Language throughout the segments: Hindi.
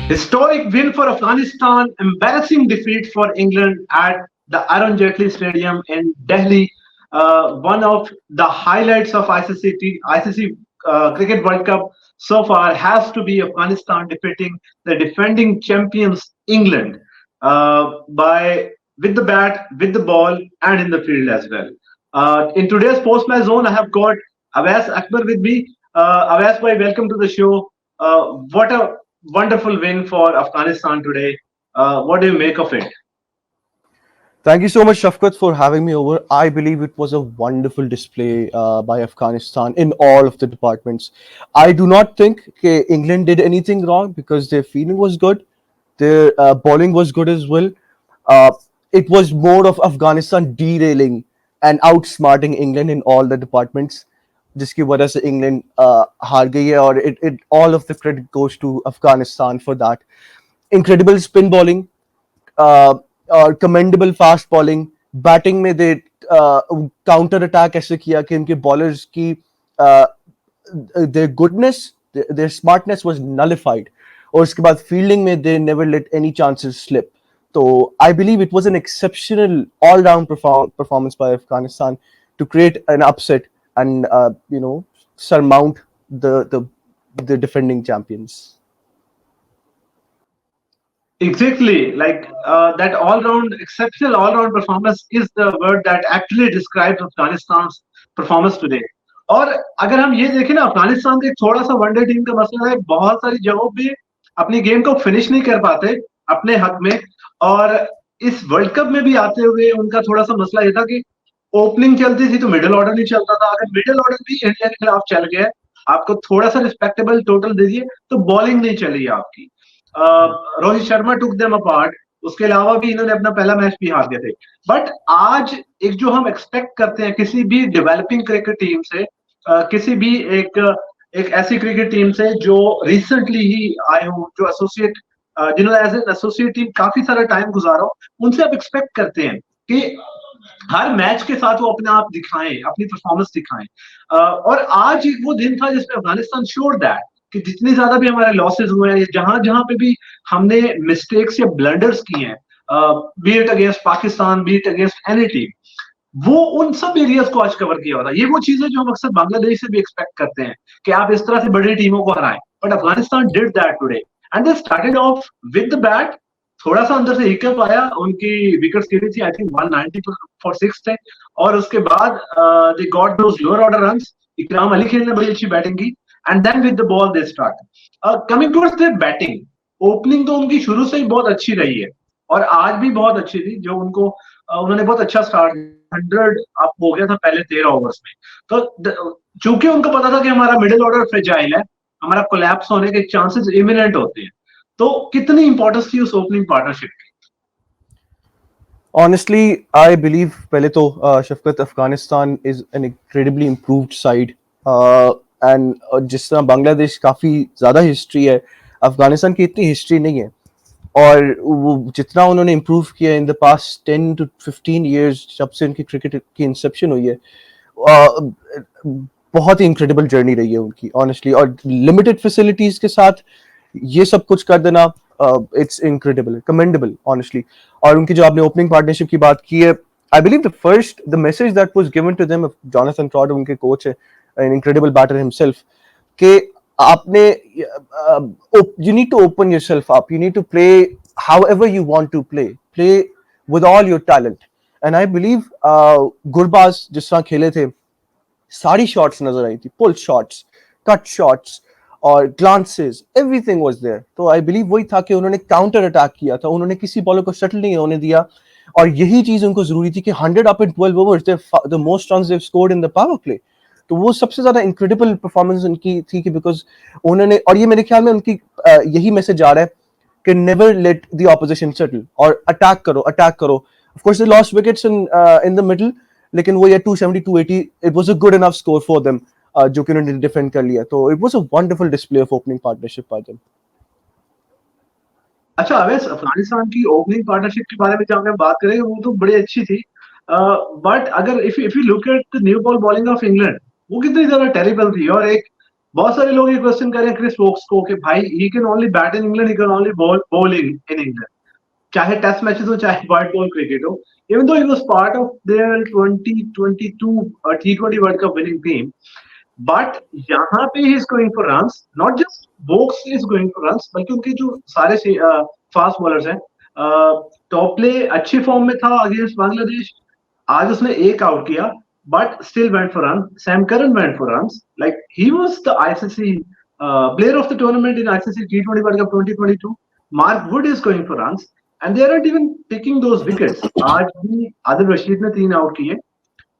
Historic win for Afghanistan, embarrassing defeat for England at the Arun Jaitley Stadium in Delhi. One of the highlights of ICC Cricket World Cup so far has to be Afghanistan defeating the defending champions England by with the bat, with the ball, and in the field as well. In today's post match zone, I have got Avas Akbar with me. Avas bhai, welcome to the show. What a wonderful win for Afghanistan today. What do you make of it? Thank you so much, Shafkat, for having me over. I believe it was a wonderful display by Afghanistan in all of the departments. I do not think England did anything wrong because their fielding was good, their bowling was good as well. Uh, it was more of Afghanistan derailing and outsmarting England in all the departments. जिसकी वजह से इंग्लैंड हार गई है और it all of the credit goes to Afghanistan for that. Incredible spin bowling, uh, और कमेंडेबल फास्ट बॉलिंग. बैटिंग में दे काउंटर अटैक ऐसे किया कि उनके बॉलर्स की their goodness, their smartness was nullified. और उसके बाद फील्डिंग में they never let any chances slip. तो I believe it was an exceptional all round performance by Afghanistan to create an upset and surmount the defending champions. Exactly, like that all-round, exceptional all-round performance is the word that actually describes Afghanistan's performance today. और अगर हम ये देखें ना, अफगानिस्तान का एक थोड़ा सा वनडे टीम का मसला है, बहुत सारी जगहों पे अपनी गेम को फिनिश नहीं कर पाते अपने हक में. और इस वर्ल्ड कप में भी आते हुए उनका थोड़ा सा मसला ये था कि ओपनिंग चलती थी तो मिडिल ऑर्डर नहीं चलता था. अगर मिडिल ऑर्डर भी इंडिया के खिलाफ चल गया, आपको थोड़ा सा रिस्पेक्टेबल टोटल दे दिए, तो बॉलिंग नहीं चली आपकी. Rohit Sharma took them apart. उसके अलावा भी इन्होंने अपना पहला मैच भी हार गए थे. बट आज एक जो हम एक्सपेक्ट करते हैं किसी भी डेवलपिंग क्रिकेट टीम से, किसी भी एक एक ऐसी क्रिकेट टीम से जो रिसेंटली ही आए हो, जो एसोसिएट जिन्होंने एज एन एसोसिएट टीम काफी सारा टाइम गुजारा हो, उनसे आप एक्सपेक्ट करते हैं कि हर मैच के साथ वो अपने आप दिखाएं, अपनी परफॉर्मेंस दिखाएं. और आज वो दिन था जिसमें अफगानिस्तान श्योर दैट कि जितनी ज्यादा भी हमारे लॉसेस हुए हैं, जहां जहां पे भी हमने मिस्टेक्स या ब्लंडर्स किए हैं, B it against Pakistan, B it against any team, वो उन सब एरियाज को आज कवर किया होता है. ये वो चीजें जो हम अक्सर बांग्लादेश से भी एक्सपेक्ट करते हैं कि आप इस तरह से बड़ी टीमों को हराएं. But Afghanistan did that today and they started off with the bat. थोड़ा सा अंदर से हिकअप आया, उनकी विकेट्स गिरी थी, आई थिंक 190 फॉर 6 थे. और उसके बाद they got those lower order runs. Ikram Alikhil ने बड़ी अच्छी बैटिंग की and then with the ball they start coming towards their batting. Opening तो उनकी शुरू से ही बहुत अच्छी रही है और आज भी बहुत अच्छी थी. जो उनको उन्होंने बहुत अच्छा स्टार्ट, 100 अप हो गया था पहले 13 ओवर्स में. तो चूंकि उनको पता था कि हमारा मिडिल ऑर्डर फ्रेजाइल है, हमारा कोलैप्स होने के चांसेस इमिनेंट होते हैं, तो कितनी इंपॉर्टेंस थी उस ओपनिंग पार्टनरशिप की? Honestly, I believe पहले तो शफकत Afghanistan is an incredibly improved side, and जिस तरह बांग्लादेश काफ़ी ज़्यादा हिस्ट्री है, अफगानिस्तान की इतनी हिस्ट्री नहीं है. और वो जितना उन्होंने इम्प्रूव किया in the past 10 to 15 years जब से उनकी क्रिकेट की इंसेप्शन हुई है, बहुत ही इनक्रेडिबल जर्नी रही है उनकी ऑनेस्टली. और लिमिटेड फैसिलिटीज के साथ ये सब कुछ कर देना, इट्स इनक्रेडिबल, कमेंडेबल ऑनेस्टली. और उनकी जो आपने ओपनिंग पार्टनरशिप की बात की है, I believe the message that was given to them, Jonathan Trott उनके कोच है, एन इनक्रेडिबल बैटर हिमसेल्फ, कि आपने you need to open yourself up, you need to play however you want to play with all your talent. And I believe Gurbaz जिस तरह खेले थे, सारी शॉट्स नजर आई थी, पुल शॉट्स, कट शॉट्स और ग्लांसेस, एवरीथिंग वाज देयर. तो आई बिलीव वही था कि उन्होंने काउंटर अटैक किया था, उन्होंने किसी बॉलर को सेटल नहीं होने दिया. और यही चीज उनको जरूरी थी कि 100 up in 12 overs, the most runs they have scored in the power play. तो वो सबसे ज्यादा इनक्रेडिबल परफॉर्मेंस उनकी थी कि बिकॉज उन्होंने, और ये मेरे ख्याल में उनकी यही मैसेज आ रहा है कि never let the opposition settle और अटैक करो, अटैक करो. Of course they lost wickets in the middle, लेकिन वो ये 270 280 it was a good enough score for them, जो कि उन्होंने डिफेंड कर लिया. तो it was a wonderful display of opening partnership bye them. अच्छा अवैस, अफगानिस्तान की ओपनिंग पार्टनरशिप के बारे में जब हम बात करेंगे वो तो बड़ी अच्छी थी. बट अगर if you look at the new ball bowling of England, वो कितनी ज्यादा टेरिबल थी. और एक बहुत सारे लोग ये क्वेश्चन कर रहे हैं क्रिस वोक्स को कि भाई he can only bat in England, he can only bowling in England, चाहे टेस्ट मैचेस हो चाहे व्हाइट बॉल क्रिकेट हो, even though he was part of their 2022 T20 world cup winning team, but यहाँ पे he is going for runs, not just Woakes is going for runs, बल्कि उनके जो सारे फास्ट बॉलर्स हैं, टॉप प्ले अच्छी फॉर्म में था अगेंस्ट बांग्लादेश, आज उसने एक आउट किया but still went for run, Sam Curran went for run, like he was the ICC player of the tournament in ICC T20 World Cup 2022. Mark Wood is going for runs and they aren't even picking those wickets. आज भी आदिल रशीद ने 3 आउट किए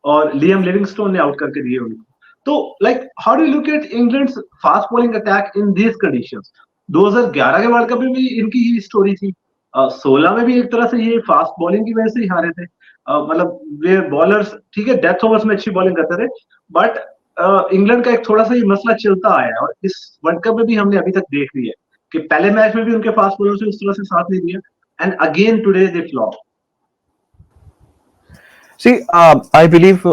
और लियम लिविंगस्टोन ने आउट करके दिए उनको। तो like how do look at England's fast bowling attack in these conditions? 2011 के वर्ल्ड कप में भी इनकी ही स्टोरी थी, 16 में भी एक तरह से ये फास्ट बॉलिंग की वजह से ही हारे थे। मतलब वे बॉलर्स ठीक है डेथ ओवर्स में अच्छी बॉलिंग करते थे, बट इंग्लैंड का एक थोड़ा सा ये मसला चलता आया है और इस वर्ल्ड कप में भी हमने अभी तक देख लिया है कि पहले मैच में भी उनके फास्ट बॉलर से उस तरह से साथ नहीं दिया, and again today they flop. See, I believe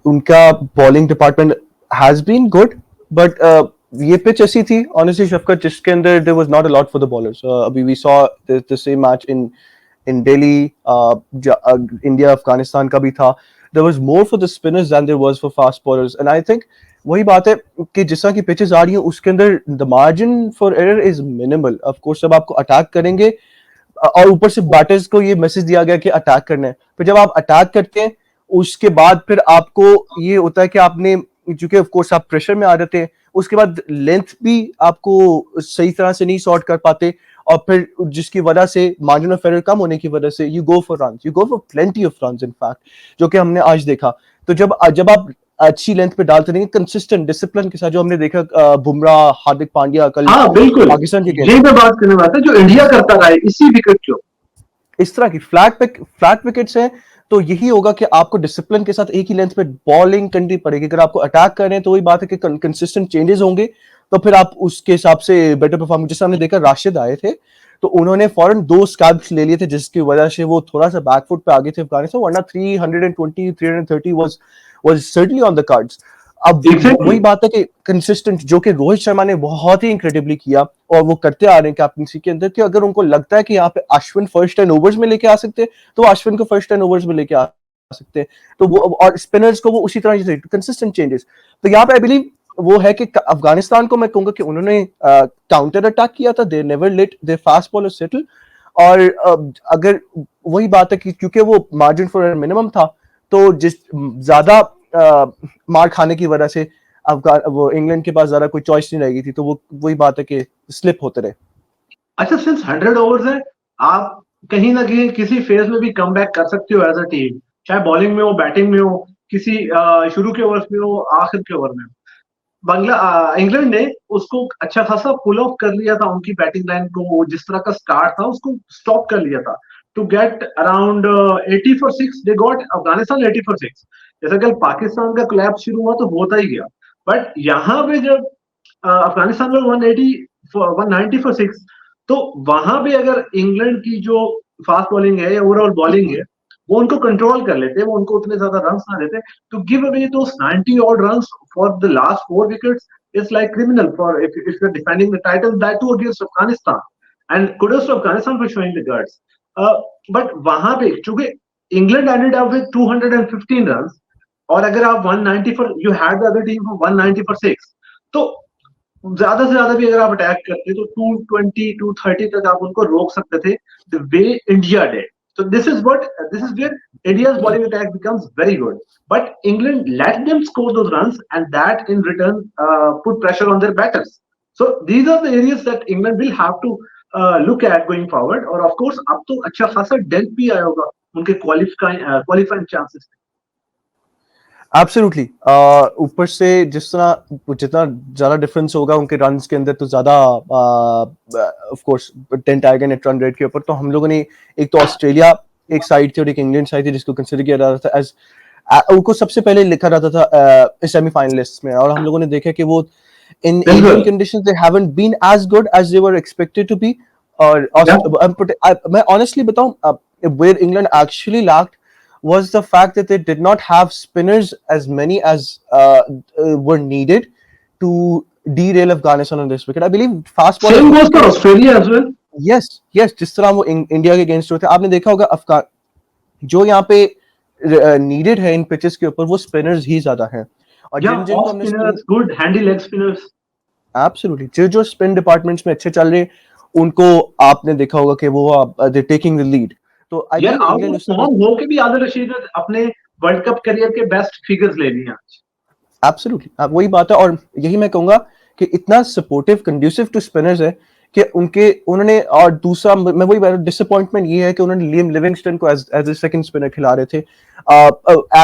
उनका bowling department has been good, but ये pitch ऐसी थी honestly शफकत जिसके अंदर there was not a lot for the bowlers. अभी we saw the same match in Delhi, India Afghanistan का भी था. There was more for the spinners than there was for fast bowlers, and I think वही बात है कि जिस तरह की pitches आ रही हैं उसके अंदर the margin for error is minimal. Of course जब आपको attack करेंगे और ऊपर से बैटर्स को ये मैसेज दिया गया कि अटैक करना है, फिर जब आप अटैक करते हैं उसके बाद फिर आपको ये होता है कि आपने चूंकि ऑफ कोर्स आप प्रेशर में आ जाते हैं, उसके बाद लेंथ भी आपको सही तरह से नहीं सॉर्ट कर पाते और फिर जिसकी वजह से मार्जिन ऑफ एरर कम होने की वजह से you go for runs, you go for plenty of runs in fact, जो कि हमने आज देखा। तो जब जब आप अच्छी लेंथ पे डालते रहेंगे कंसिस्टेंट डिसिप्लिन के साथ, जो हमने देखा बुमराह, हार्दिक पांड्या कल हाँ बिल्कुल, पाकिस्तान के यही मैं बात करने वाला था, जो इंडिया करता रहा है इसी विकेट को, इस तरह की फ्लैट विकेट्स हैं, तो यही होगा कि आपको डिसिप्लिन के साथ एक ही लेंथ पे बॉलिंग करनी पड़ेगी। अगर आपको अटैक कर रहे हैं तो वही बात है कि कंसिस्टेंट चेंजेस होंगे, तो फिर आप उसके हिसाब से बेटर परफॉर्म। जैसे हमने देखा राशिद आए थे तो उन्होंने फौरन 2 स्कैल्प्स ले लिए थे जिसकी वजह से वो थोड़ा सा बैकफुट पे आगे थे अफगानिस्तान, वरना 320 330 was certainly on the cards. अब exactly. वही बात है कि कंसिस्टेंट, जो कि रोहित शर्मा ने बहुत ही इनक्रेडिबली किया और वो करते आ रहे हैं कैप्टनसी के अंदर, कि अगर उनको लगता है कि यहाँ पे अश्विन फर्स्ट 10 ओवर्स में लेके आ सकते हैं तो अश्विन को फर्स्ट 10 ओवर्स में लेके आ सकते हैं, तो वो और स्पिनर्स को वो उसी तरह कंसिस्टेंट चेंजेस। तो यहाँ पे आई बिलीव वो है कि अफगानिस्तान को मैं कहूंगा कि उन्होंने काउंटर अटैक किया था, they never let the fast bowler settle, और अगर वही बात है कि क्योंकि वो मार्जिन फॉर मिनिमम था तो जिस ज्यादा मार खाने की वजह से अफगान वो इंग्लैंड के पास ज्यादा कोई चॉइस नहीं रहेगी थी, तो वो वही बात है कि स्लिप होते रहे। अच्छा सिंस 100 ओवर्स है, आप कहीं ना कहीं किसी फेज में भी कम बैक कर सकते हो एज अ टीम, चाहे बॉलिंग में हो बैटिंग में हो, किसी शुरू के ओवर्स में हो आखिर के ओवर में हो। इंग्लैंड ने उसको अच्छा खासा पुल ऑफ कर लिया था, उनकी बैटिंग लाइन को जिस तरह का स्टार्ट था उसको स्टॉप कर लिया था to get around 80 for 6, they got Afghanistan 80 for 6। जैसा कल पाकिस्तान का कोलैप्स शुरू हुआ तो होता ही गया, बट यहाँ पे जब अफगानिस्तान में 180 190 फॉर 6, तो वहां पे अगर इंग्लैंड की जो फास्ट बॉलिंग है या ओवरऑल बॉलिंग है वो उनको कंट्रोल कर लेते, वो उनको उतने ज्यादा रन ना देते, to give away those 90 odd runs for the last 4 wickets is like criminal for if you're defending the title, that too against Afghanistan. And kudos to Afghanistan for showing the guts. But वहां पे चूंकि England ended up with 215 runs और अगर आप 190 for you had the other team for 190 for 6, तो ज्यादा से ज्यादा भी अगर आप अटैक करते तो 220 230 तक आप उनको रोक सकते थे, the way India did. So this is where India's bowling attack becomes very good. But England let them score those runs, and that in return put pressure on their batters. So these are the areas that England will have to look at going forward. और of course अब तो अच्छा खासा डेंट भी आया होगा उनके क्वालिफाइंग चांसेस। एब्सोल्युटली, ऊपर से जिस तरह जितना ज्यादा डिफरेंस होगा उनके रन्स के अंदर तो ज्यादा ऑफ कोर्स टेंट आएगा नेट रन रेट के ऊपर। तो हम लोगों ने एक तो ऑस्ट्रेलिया एक साइड थी और एक इंग्लैंड साइड थी जिसको कंसिडर किया जा रहा था एज उनको सबसे पहले लिखा जाता था सेमीफाइनलिस्ट में, और हम लोगों ने देखा कि वो in Indian conditions they haven't been as good as they were expected to be. और मैं ऑनेस्टली बताऊं, where England actually lacked was the fact that they did not have spinners as many as were needed to derail Afghanistan on this wicket. I believe fast bowlers Same goes for उसके Australia as well. yes जिस तरह वो इंडिया के अगेंस्ट होते हैं, आपने देखा होगा अफगान जो यहाँ पे नीडेड है इन पिचेस के ऊपर वो स्पिनर्स ही ज्यादा हैं, और Yeah, जिन जिन को off हमने spin spinners, good handy leg spinners. Absolutely जो जो स्पिन डिपार्टमेंट्स में अच्छे चल रहे हैं उनको आपने देखा होगा कि वो दे टेकिंग द लीड, तो आई यार बिलीव आउट इंग्लैंड ऑफ उस तरह फॉर्म हो के भी आदिल रशीद ने अपने वर्ल्ड कप करियर के बेस्ट फिगर्स ले लिए आज। एब्सोल्युटली वही बात है, और यही मैं कहूंगा कि इतना सपोर्टिव कंड्यूसिव टू स्पिनर्स है कि उन्होंने, और दूसरा मैं वही बात, डिसअपॉइंटमेंट ये है कि उन्होंने लियम लिविंगस्टन को एज ए सेकंड स्पिनर खिला रहे थे,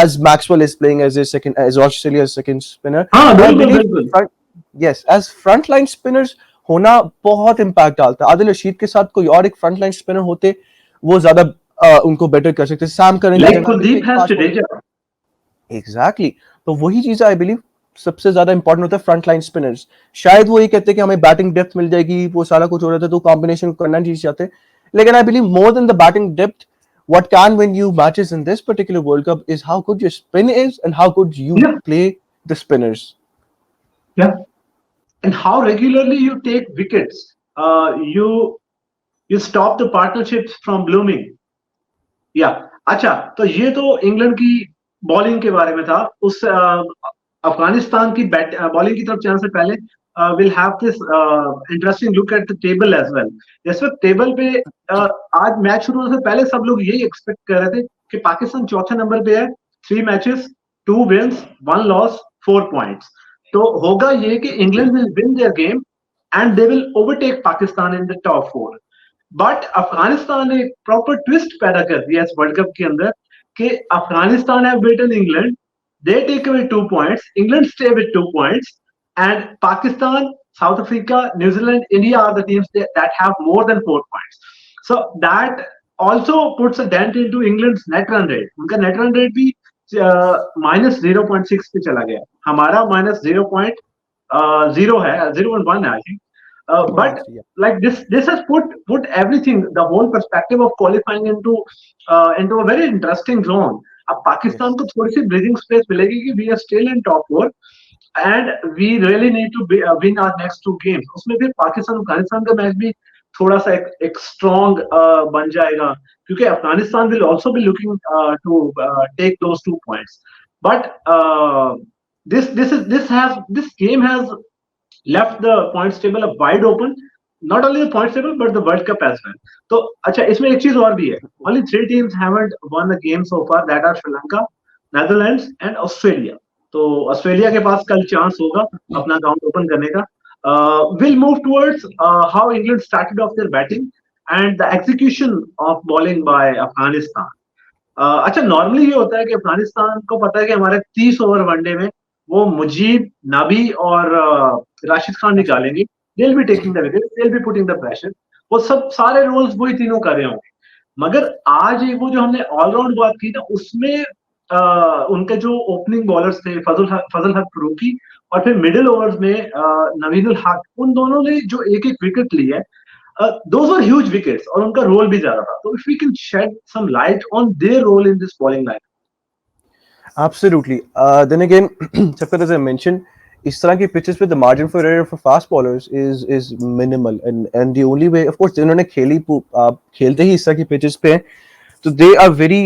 as Maxwell is playing as a second, as Australia second spinner, हाँ आई बिल्कुल बिलीव बिल्कुल। Front yes as front line spinners होना बहुत इम्पैक्ट डालता है। आदिल रशीद के साथ कोई और एक फ्रंट लाइन स्पिनर होते वो ज्यादा उनको बेटर कर सकते, सैम करन की लाइक जगह पे भी कुलदीप एक has fast bowler. Jadeja. Exactly तो वही चीज आई बिलीव सबसे ज्यादा इंपॉर्टेंट होता है फ्रंट लाइन स्पिनर्स। शायद वो ये कहते हैं कि हमें बैटिंग डेप्थ मिल जाएगी, वो सारा कुछ हो रहा था तो कॉम्बिनेशन करना नहीं चाहते, लेकिन I believe more than the batting depth what can win you matches in this particular World Cup is how good your spin is and how good you Yeah, play the spinners. yeah. And how regularly you take wickets. You stop the partnerships from blooming. या अच्छा, तो ये तो इंग्लैंड की बॉलिंग के बारे में था। उस अफगानिस्तान की बॉलिंग की तरफ जाने से पहले will have this interesting look at the table as well. जैसे टेबल पे आज मैच शुरू होने से पहले सब लोग यही एक्सपेक्ट कर रहे थे कि पाकिस्तान चौथे नंबर पे है, 3 मैचेस, 2 विंस, 1 लॉस, 4 पॉइंट्स। तो होगा ये कि England will win their game and they will overtake Pakistan in the top 4। But Afghanistan ने एक प्रॉपर ट्विस्ट पैदा कर दिया इस वर्ल्ड कप के अंदर कि Afghanistan have beaten England, they take away 2 points, England stay with 2 points, and Pakistan, South Africa, New Zealand, India are the teams that have more than 4 points. So that also puts a dent into England's net run rate. उनका net run rate भी -0.6 पे चला गया, हमारा -0.0 है, 0.1 है I think. But like this has put everything, the whole perspective of qualifying into a very interesting zone. अब पाकिस्तान को थोड़ी सी ब्रीदिंग स्पेस मिलेगी कि we are still in top 4 and we really need to win our next 2 games. उसमें फिर पाकिस्तान अफगानिस्तान का मैच भी थोड़ा सा एक स्ट्रॉन्ग बन जाएगा, क्योंकि Afghanistan will also be looking to take those 2 points. But this game has left the points table up wide open, not only the points table but the World Cup as well. तो अच्छा, इसमें एक चीज और भी है, only 3 teams haven't won a game so far, that are Sri Lanka, Netherlands and Australia. तो ऑस्ट्रेलिया के पास कल चांस होगा अपना अकाउंट ओपन करने का। We'll move towards how England started off their batting and the execution of bowling by Afghanistan. अच्छा, नॉर्मली ये होता है कि अफगानिस्तान को पता है कि हमारे 30 ओवर वनडे में वो मुजीब, नबी और राशिद खान निकालेंगे, they'll be taking the wicket, they'll be putting the pressure, वो सब सारे रोल्स वही तीनों कर रहे होंगे। मगर आज एक वो जो हमने ऑलराउंड बात की ना, उसमें उनके जो ओपनिंग बॉलर्स थे फजल हक फरूकी और फिर मिडिल ओवर्स में नवीनुल हक, उन दोनों ने जो एक एक विकेट ली है, those were huge wickets और उनका रोल भी ज्यादा था। तो if we can shed some light on their role in this bowling line. Absolutely. Then again, Safkat, as I mentioned, इस तरह की pitches पे the margin for error for fast bowlers is minimal, and the only way, of course, जिन्होंने खेलते ही इस तरह की pitches पे हैं, तो they are very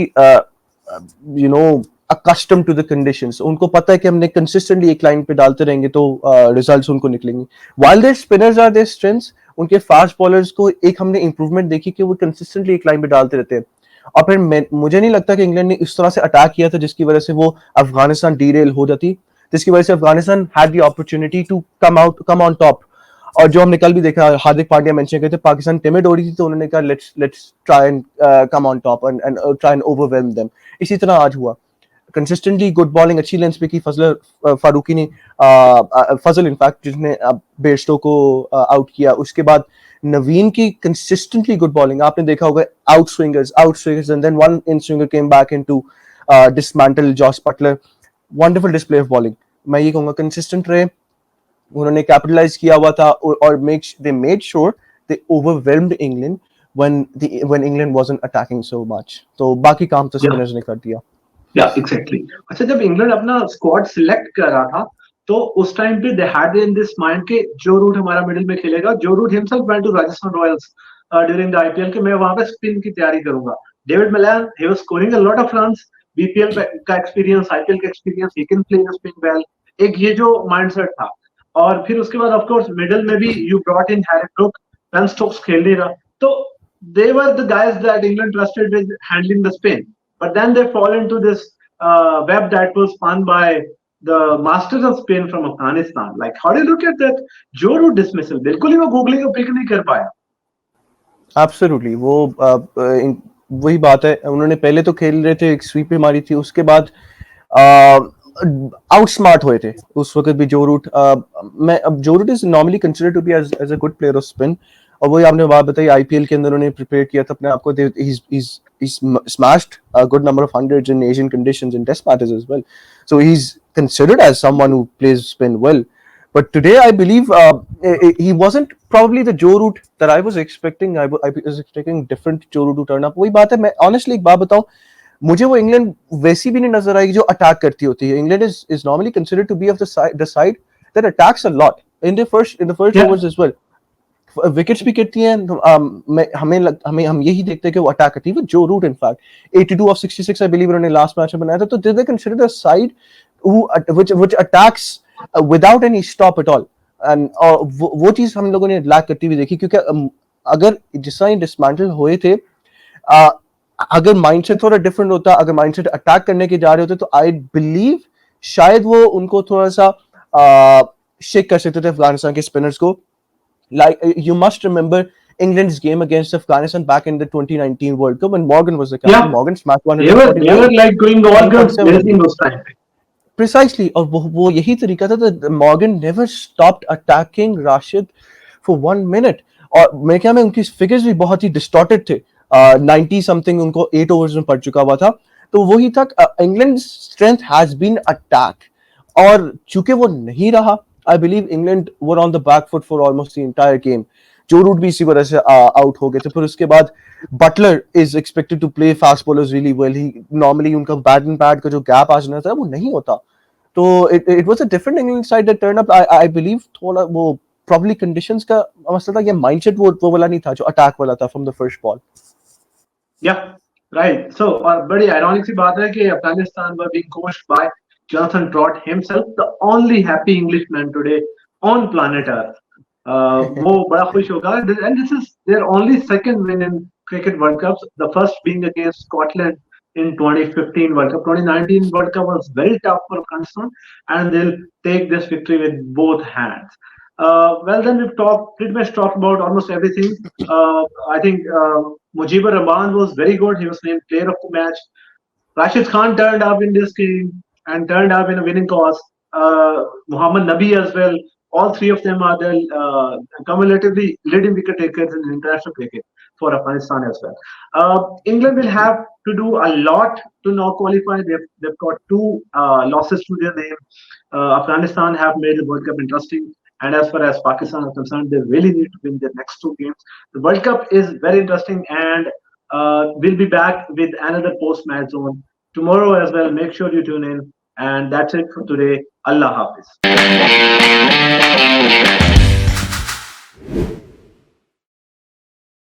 you know accustomed to the conditions. उनको पता है कि हमने consistently एक line पे डालते रहेंगे तो results उनको निकलेंगे। While their spinners are their strengths, उनके fast bowlers को एक हमने improvement देखी कि वो consistently एक line पे डालते रहते हैं। और फिर मुझे नहीं लगता कि इंग्लैंड ने इस तरह से अटैक किया था जिसकी वजह से वो अफगानिस्तान डीरेल हो जाती, जिसकी वजह से Afghanistan had the opportunity to come on top. और जो हमने कल भी देखा, हार्दिक पांड्या मेंशन करते, पाकिस्तान टिमिड हो रही थी तो उन्होंने कहा let's try and come on top and try and overwhelm them. इसी तरह आज हुआ, कंसिस्टेंटली गुड बॉलिंग अच्छी लेंथ पे की फारूकी ने, फजल इनफैक्ट जिसने बेयरस्टो को आउट किया। उसके बाद नवीन की कंसिस्टेंटली गुड बॉलिंग आपने देखा होगा, out swingers and then one in swinger came back into dismantle Jos Buttler. Wonderful display of bowling, मैं ये कहूंगा कंसिस्टेंट रहे, उन्होंने कैपिटलाइज किया हुआ था और they made sure they overwhelmed England when England wasn't attacking so much. तो बाकी काम तो स्पिनर्स ने कर दिया। या एग्जैक्टली। अच्छा, जब इंग्लैंड अपना स्क्वाड सिलेक्ट कर रहा था तो उस टाइम पे they had in this mind के जो रूट हमारा मिडिल में खेलेगा, Joe Root himself went to Rajasthan Royals during the IPL के मैं वहां पे स्पिन की तैयारी करूंगा. David Malan he was scoring a lot of runs, BPL का एक्सपीरियंस, आईपीएल का experience, he can play the spin well. एक ये जो माइंडसेट था. और फिर उसके बाद ऑफ कोर्स मिडिल में भी you brought in Harry Brook, Ben Stokes खेल नहीं रहा. तो they were the guys that England trusted with handling the spin. But then they fall into this web that was spun by the masters of spin from Afghanistan. Like, how do you look at that Joe Root dismissal? बिल्कुल ही वो गूगलिंग को पिक नहीं कर पाया. एब्सोल्युटली वो वही बात है. उन्होंने पहले तो खेल रहे थे, एक स्वीप पे मारी थी, उसके बाद आउटस्मार्ट हुए थे उस वक्त भी जो रूट. मैं अब Joe Root is normally considered to be as a good player of spin. और वही आपने बात बताई, आईपीएल के अंदर उन्होंने प्रिपेयर किया था अपने आप को. he's smashed a good number of hundreds in Asian conditions in test matches as well. So he's considered as someone who plays spin well. But today, I believe he wasn't probably the Joe Root that I was expecting. I was expecting different Joe Root to turn up. वही बात है. मैं honestly एक बात बताऊं, मुझे वो इंग्लैंड वैसी भी नहीं नजर आएगी जो अटैक करती होती है. England is normally considered to be of the side that attacks a lot in the first Yeah. overs as well. Wickets भी गिरती हैं. हम यही देखते हैं कि वो अटैक करती है. Joe Root in fact 82 of 66 I believe उन्होंने लास्ट मैच में बनाया था. तो did they consider the side which attacks without any stop at all? And वो चीज हम लोगों ने लैक करती हुई देखी, क्योंकि अगर जिस तरह डिसमेंटल हुए थे, अगर माइंडसेट थोड़ा डिफरेंट होता, अगर माइंडसेट अटैक करने के जा रहे होते, तो आई बिलीव शायद वो उनको थोड़ा सा शेक कर सकते थे अफगानिस्तान के स्पिनर्स को. Like you must remember England's game against Afghanistan back in the 2019 World Cup when Morgan was the captain. Yeah. Morgan smashed They were like going all guns 149 blazing those time. precisely. और वो यही तरीका था. तो Morgan never stopped attacking Rashid for 1 minute. और मेरे ख्याल में उनकी फिगर्स भी बहुत ही डिस्टॉर्टेड थे. 90 समथिंग उनको 8 ओवर्स में पड़ चुका हुआ था. तो वही तक England strength has been attack. और चूंकि वो नहीं रहा, I believe England were on the back foot for almost the entire game. जो रूट भी इसी वजह से आउट हो गए थे. फिर उसके बाद Buttler is expected to play fast bowlers really well. He normally उनका बैट एंड पैड का जो गैप आ जाना था वो नहीं होता. तो it was a different England side that turn up. I believe थोड़ा वो प्रॉब्ली कंडीशंस का मसला था. ये माइंडसेट वो वाला नहीं था जो अटैक वाला था from the first ball. Yeah, right. So, और बड़ी ironic सी बात है कि Afghanistan were being coached by Jonathan Trott himself, the only happy Englishman today on planet Earth. वो बड़ा खुश होगा. And this is their only second win in cricket World Cups. The first being against Scotland in 2015 World Cup. 2019 World Cup was very tough for Afghanistan, and they'll take this victory with both hands. Well, then we've pretty much talked about almost everything. I think Mujibur Rahman was very good. He was named player of the match. Rashid Khan turned up in this game and turned up in a winning cause. Muhammad Nabi as well. All three of them are the cumulatively leading wicket takers in international cricket for Afghanistan as well. England will have to do a lot to now qualify. They've got 2 losses to their name. Afghanistan have made the World Cup interesting. And as far as Pakistan is concerned, they really need to win their next 2 games. The World Cup is very interesting, and we'll be back with another post-match zone tomorrow as well. Make sure you tune in. And that's it for today. Allah Hafiz.